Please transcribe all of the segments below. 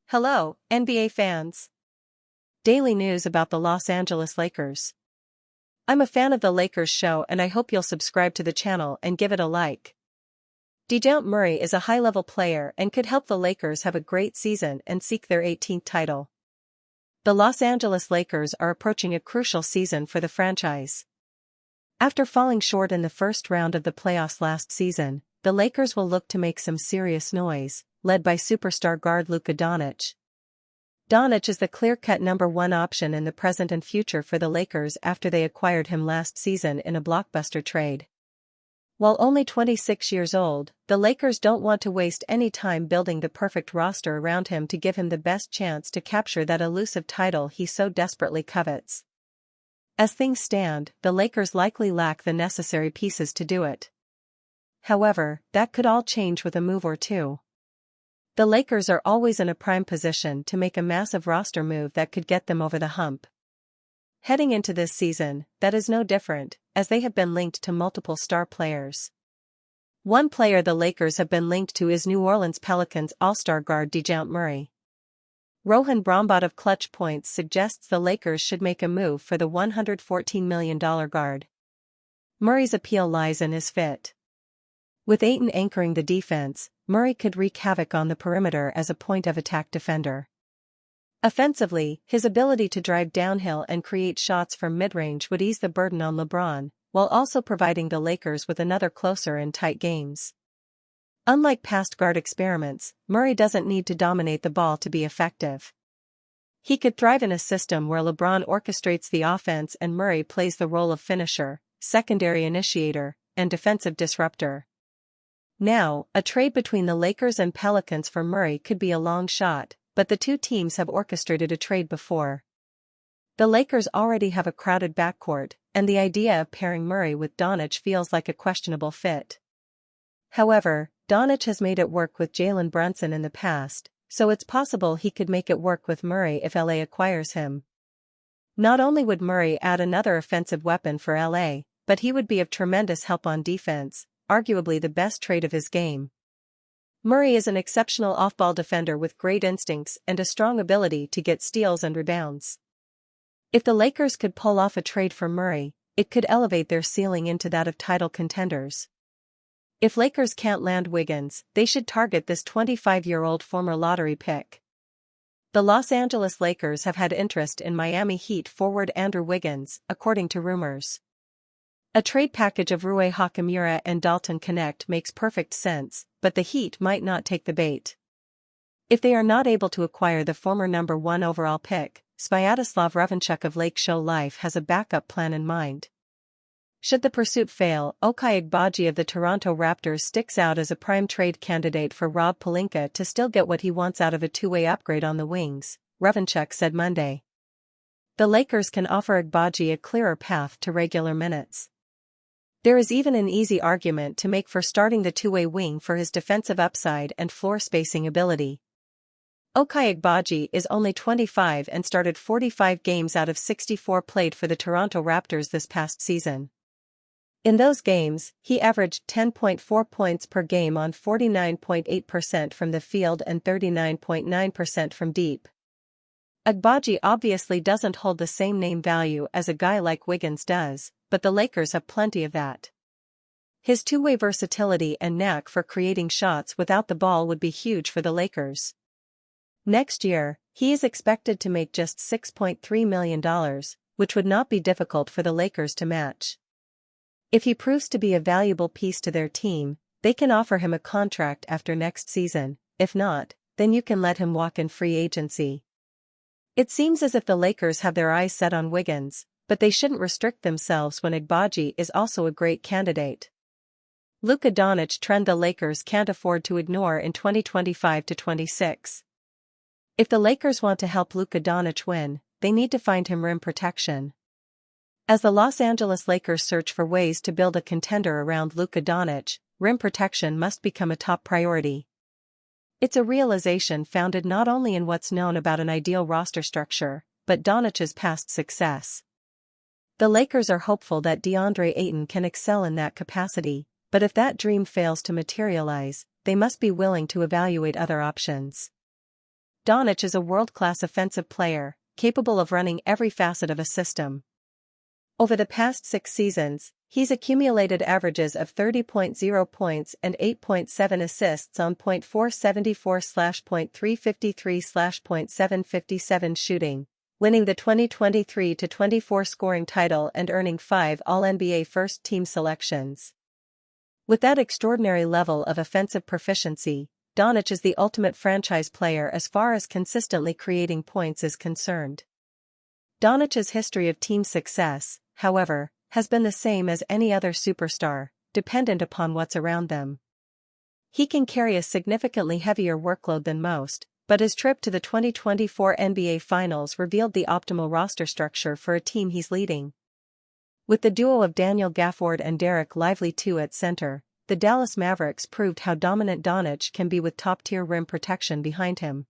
Hello, NBA fans. Daily news about the Los Angeles Lakers. I'm a fan of the Lakers show and I hope you'll subscribe to the channel and give it a like. DeJounte Murray is a high-level player and could help the Lakers have a great season and seek their 18th title. The Los Angeles Lakers are approaching a crucial season for the franchise. After falling short in the first round of the playoffs last season, the Lakers will look to make some serious noise, led by superstar guard Luka Doncic. Doncic is the clear-cut number one option in the present and future for the Lakers after they acquired him last season in a blockbuster trade. While only 26 years old, the Lakers don't want to waste any time building the perfect roster around him to give him the best chance to capture that elusive title he so desperately covets. As things stand, the Lakers likely lack the necessary pieces to do it. However, that could all change with a move or two. The Lakers are always in a prime position to make a massive roster move that could get them over the hump. Heading into this season, that is no different, as they have been linked to multiple star players. One player the Lakers have been linked to is New Orleans Pelicans all-star guard DeJounte Murray. Rohan Brahmbhatt of Clutch Points suggests the Lakers should make a move for the $114 million guard. Murray's appeal lies in his fit. With Ayton anchoring the defense, Murray could wreak havoc on the perimeter as a point-of-attack defender. Offensively, his ability to drive downhill and create shots from mid-range would ease the burden on LeBron, while also providing the Lakers with another closer and tight games. Unlike past guard experiments, Murray doesn't need to dominate the ball to be effective. He could thrive in a system where LeBron orchestrates the offense and Murray plays the role of finisher, secondary initiator, and defensive disruptor. Now, a trade between the Lakers and Pelicans for Murray could be a long shot, but the two teams have orchestrated a trade before. The Lakers already have a crowded backcourt, and the idea of pairing Murray with Doncic feels like a questionable fit. However, Doncic has made it work with Jalen Brunson in the past, so it's possible he could make it work with Murray if LA acquires him. Not only would Murray add another offensive weapon for LA, but he would be of tremendous help on defense, arguably the best trait of his game. Murray is an exceptional off-ball defender with great instincts and a strong ability to get steals and rebounds. If the Lakers could pull off a trade for Murray, it could elevate their ceiling into that of title contenders. If Lakers can't land Wiggins, they should target this 25-year-old former lottery pick. The Los Angeles Lakers have had interest in Miami Heat forward Andrew Wiggins, according to rumors. A trade package of Rui Hachimura and Dalton Knecht makes perfect sense, but the Heat might not take the bait. If they are not able to acquire the former number 1 overall pick, Sviatoslav Revanchuk of Lake Show Life has a backup plan in mind. Should the pursuit fail, Ochai Agbaji of the Toronto Raptors sticks out as a prime trade candidate for Rob Pelinka to still get what he wants out of a two-way upgrade on the wings, Revanchuk said Monday. The Lakers can offer Agbaji a clearer path to regular minutes. There is even an easy argument to make for starting the two-way wing for his defensive upside and floor spacing ability. Ochai Agbaji is only 25 and started 45 games out of 64 played for the Toronto Raptors this past season. In those games, he averaged 10.4 points per game on 49.8% from the field and 39.9% from deep. Agbaji obviously doesn't hold the same name value as a guy like Wiggins does, but the Lakers have plenty of that. His two-way versatility and knack for creating shots without the ball would be huge for the Lakers. Next year, he is expected to make just $6.3 million, which would not be difficult for the Lakers to match. If he proves to be a valuable piece to their team, they can offer him a contract after next season. If not, then you can let him walk in free agency. It seems as if the Lakers have their eyes set on Wiggins, but they shouldn't restrict themselves when Agbaji is also a great candidate. Luka Doncic trend the Lakers can't afford to ignore in 2025-26. If the Lakers want to help Luka Doncic win, they need to find him rim protection. As the Los Angeles Lakers search for ways to build a contender around Luka Doncic, rim protection must become a top priority. It's a realization founded not only in what's known about an ideal roster structure, but Doncic's past success. The Lakers are hopeful that DeAndre Ayton can excel in that capacity, but if that dream fails to materialize, they must be willing to evaluate other options. Doncic is a world-class offensive player, capable of running every facet of a system. Over the past 6 seasons, he's accumulated averages of 30.0 points and 8.7 assists on .474/.353/.757 shooting, winning the 2023-24 scoring title and earning 5 All-NBA first-team selections. With that extraordinary level of offensive proficiency, Doncic is the ultimate franchise player as far as consistently creating points is concerned. Doncic's history of team success, however, has been the same as any other superstar, dependent upon what's around them. He can carry a significantly heavier workload than most, but his trip to the 2024 NBA Finals revealed the optimal roster structure for a team he's leading. With the duo of Daniel Gafford and Derek Lively II at center, the Dallas Mavericks proved how dominant Doncic can be with top-tier rim protection behind him.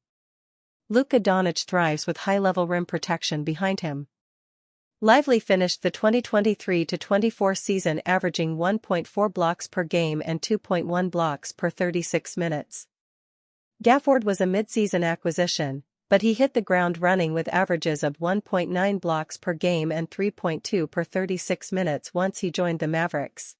Luka Doncic thrives with high-level rim protection behind him. Lively finished the 2023-24 season averaging 1.4 blocks per game and 2.1 blocks per 36 minutes. Gafford was a mid-season acquisition, but he hit the ground running with averages of 1.9 blocks per game and 3.2 per 36 minutes once he joined the Mavericks.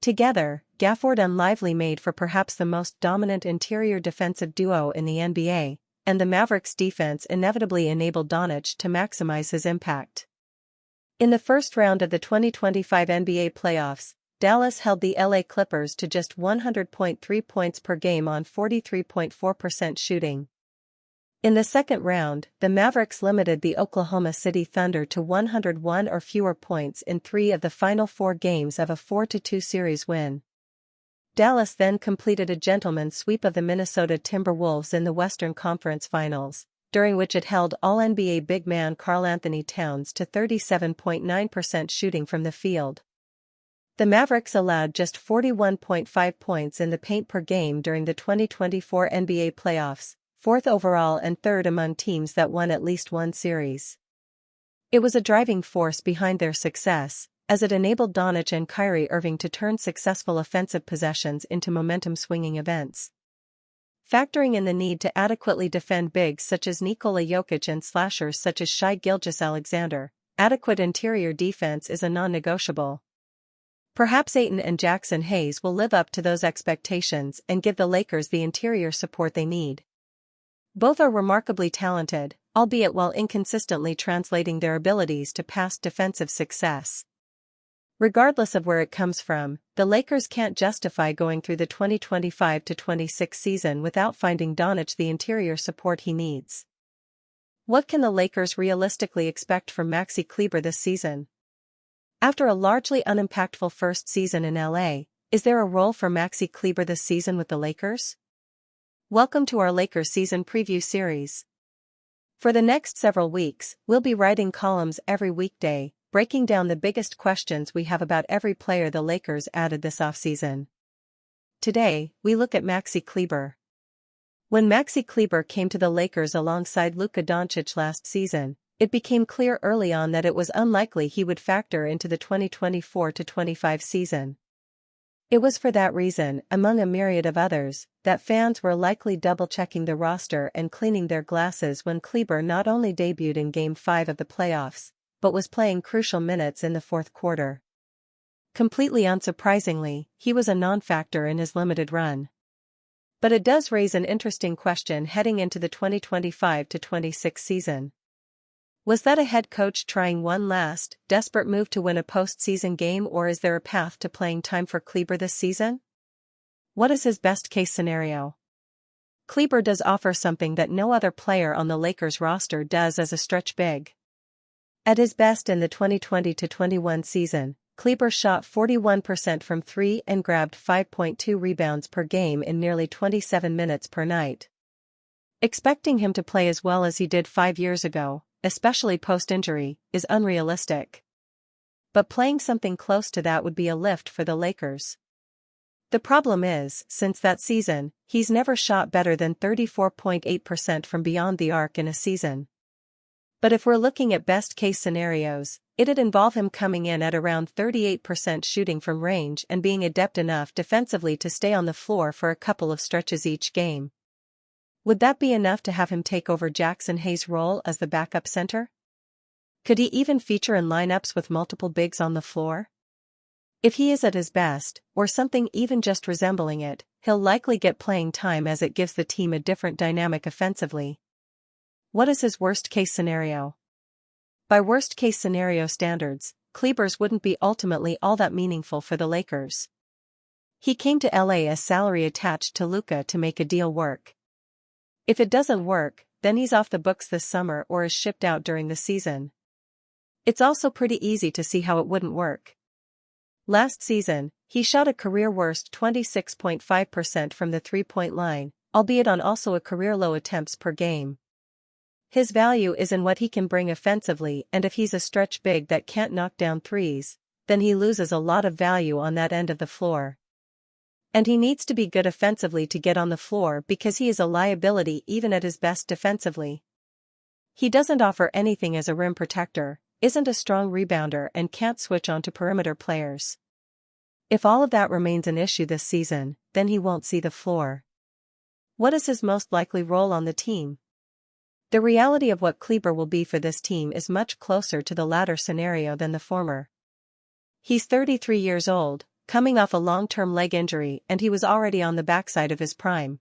Together, Gafford and Lively made for perhaps the most dominant interior defensive duo in the NBA, and the Mavericks' defense inevitably enabled Doncic to maximize his impact. In the first round of the 2025 NBA playoffs, Dallas held the LA Clippers to just 100.3 points per game on 43.4% shooting. In the second round, the Mavericks limited the Oklahoma City Thunder to 101 or fewer points in 3 of the final 4 games of a 4-2 series win. Dallas then completed a gentleman's sweep of the Minnesota Timberwolves in the Western Conference Finals, during which it held All-NBA big man Karl-Anthony Towns to 37.9% shooting from the field. The Mavericks allowed just 41.5 points in the paint per game during the 2024 NBA playoffs, 4th overall and 3rd among teams that won at least one series. It was a driving force behind their success, as it enabled Doncic and Kyrie Irving to turn successful offensive possessions into momentum-swinging events. Factoring in the need to adequately defend bigs such as Nikola Jokic and slashers such as Shai Gilgeous-Alexander, adequate interior defense is a non-negotiable. Perhaps Ayton and Jackson Hayes will live up to those expectations and give the Lakers the interior support they need. Both are remarkably talented, albeit while inconsistently translating their abilities to past defensive success. Regardless of where it comes from, the Lakers can't justify going through the 2025-26 season without finding Doncic the interior support he needs. What can the Lakers realistically expect from Maxi Kleber this season? After a largely unimpactful first season in LA, is there a role for Maxi Kleber this season with the Lakers? Welcome to our Lakers season preview series. For the next several weeks, we'll be writing columns every weekday, breaking down the biggest questions we have about every player the Lakers added this offseason. Today, we look at Maxi Kleber. When Maxi Kleber came to the Lakers alongside Luka Doncic last season, it became clear early on that it was unlikely he would factor into the 2024-25 season. It was for that reason, among a myriad of others, that fans were likely double-checking the roster and cleaning their glasses when Kleber not only debuted in Game 5 of the playoffs, but was playing crucial minutes in the fourth quarter. Completely unsurprisingly, he was a non-factor in his limited run. But it does raise an interesting question heading into the 2025-26 season. Was that a head coach trying one last, desperate move to win a postseason game, or is there a path to playing time for Kleber this season? What is his best-case scenario? Kleber does offer something that no other player on the Lakers roster does as a stretch big. At his best in the 2020-21 season, Kleber shot 41% from 3 and grabbed 5.2 rebounds per game in nearly 27 minutes per night. Expecting him to play as well as he did 5 years ago, especially post-injury, is unrealistic. But playing something close to that would be a lift for the Lakers. The problem is, since that season, he's never shot better than 34.8% from beyond the arc in a season. But if we're looking at best-case scenarios, it'd involve him coming in at around 38% shooting from range and being adept enough defensively to stay on the floor for a couple of stretches each game. Would that be enough to have him take over Jackson Hayes' role as the backup center? Could he even feature in lineups with multiple bigs on the floor? If he is at his best, or something even just resembling it, he'll likely get playing time as it gives the team a different dynamic offensively. What is his worst-case scenario? By worst-case scenario standards, Kleber's wouldn't be ultimately all that meaningful for the Lakers. He came to LA as salary attached to Luka to make a deal work. If it doesn't work, then he's off the books this summer or is shipped out during the season. It's also pretty easy to see how it wouldn't work. Last season, he shot a career-worst 26.5% from the three-point line, albeit on also a career-low attempts per game. His value is in what he can bring offensively, and if he's a stretch big that can't knock down threes, then he loses a lot of value on that end of the floor. And he needs to be good offensively to get on the floor because he is a liability even at his best defensively. He doesn't offer anything as a rim protector, isn't a strong rebounder, and can't switch on to perimeter players. If all of that remains an issue this season, then he won't see the floor. What is his most likely role on the team? The reality of what Kleber will be for this team is much closer to the latter scenario than the former. He's 33 years old, coming off a long-term leg injury, and he was already on the backside of his prime.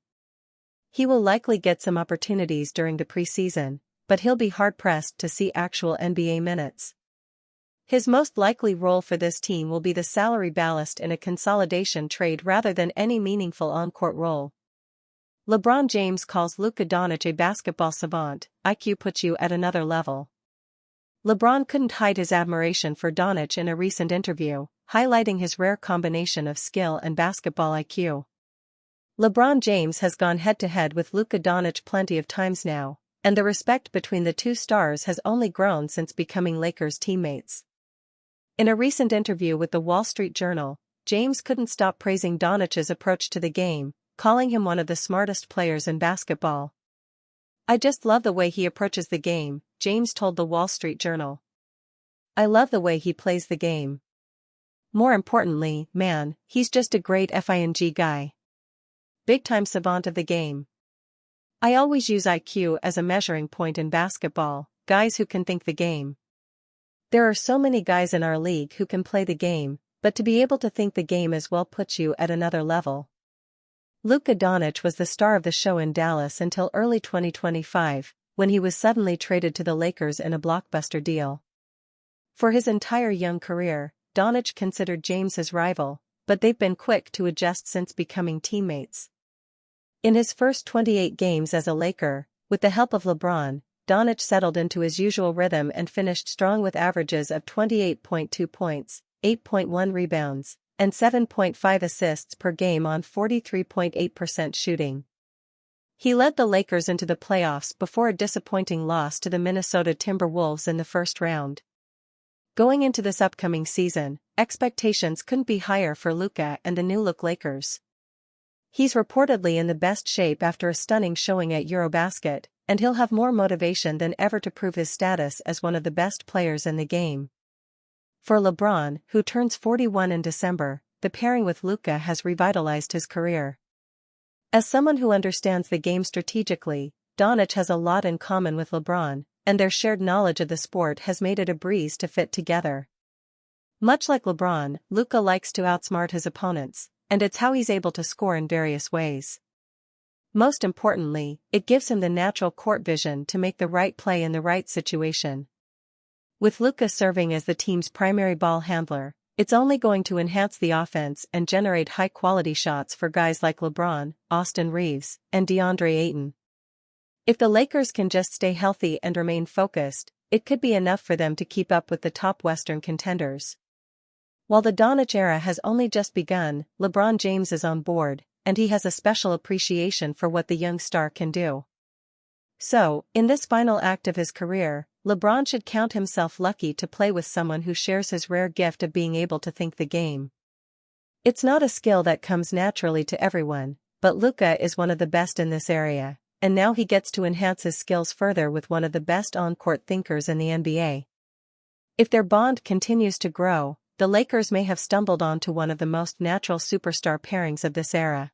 He will likely get some opportunities during the preseason, but he'll be hard-pressed to see actual NBA minutes. His most likely role for this team will be the salary ballast in a consolidation trade rather than any meaningful on-court role. LeBron James calls Luka Doncic a basketball savant. IQ puts you at another level. LeBron couldn't hide his admiration for Doncic in a recent interview, highlighting his rare combination of skill and basketball IQ. LeBron James has gone head-to-head with Luka Doncic plenty of times now, and the respect between the two stars has only grown since becoming Lakers teammates. In a recent interview with the Wall Street Journal, James couldn't stop praising Doncic's approach to the game, calling him one of the smartest players in basketball. "I just love the way he approaches the game," James told the Wall Street Journal. "I love the way he plays the game. More importantly, man, he's just a great FING guy. Big-time savant of the game. I always use IQ as a measuring point in basketball, guys who can think the game. There are so many guys in our league who can play the game, but to be able to think the game as well puts you at another level." Luka Doncic was the star of the show in Dallas until early 2025, when he was suddenly traded to the Lakers in a blockbuster deal. For his entire young career, Doncic considered James his rival, but they've been quick to adjust since becoming teammates. In his first 28 games as a Laker, with the help of LeBron, Doncic settled into his usual rhythm and finished strong with averages of 28.2 points, 8.1 rebounds, and 7.5 assists per game on 43.8% shooting. He led the Lakers into the playoffs before a disappointing loss to the Minnesota Timberwolves in the first round. Going into this upcoming season, expectations couldn't be higher for Luka and the new-look Lakers. He's reportedly in the best shape after a stunning showing at Eurobasket, and he'll have more motivation than ever to prove his status as one of the best players in the game. For LeBron, who turns 41 in December, the pairing with Luka has revitalized his career. As someone who understands the game strategically, Doncic has a lot in common with LeBron, and their shared knowledge of the sport has made it a breeze to fit together. Much like LeBron, Luka likes to outsmart his opponents, and it's how he's able to score in various ways. Most importantly, it gives him the natural court vision to make the right play in the right situation. With Luka serving as the team's primary ball handler, it's only going to enhance the offense and generate high-quality shots for guys like LeBron, Austin Reeves, and DeAndre Ayton. If the Lakers can just stay healthy and remain focused, it could be enough for them to keep up with the top Western contenders. While the Doncic era has only just begun, LeBron James is on board, and he has a special appreciation for what the young star can do. So, in this final act of his career, LeBron should count himself lucky to play with someone who shares his rare gift of being able to think the game. It's not a skill that comes naturally to everyone, but Luka is one of the best in this area. and now he gets to enhance his skills further with one of the best on-court thinkers in the NBA. If their bond continues to grow, the Lakers may have stumbled onto one of the most natural superstar pairings of this era.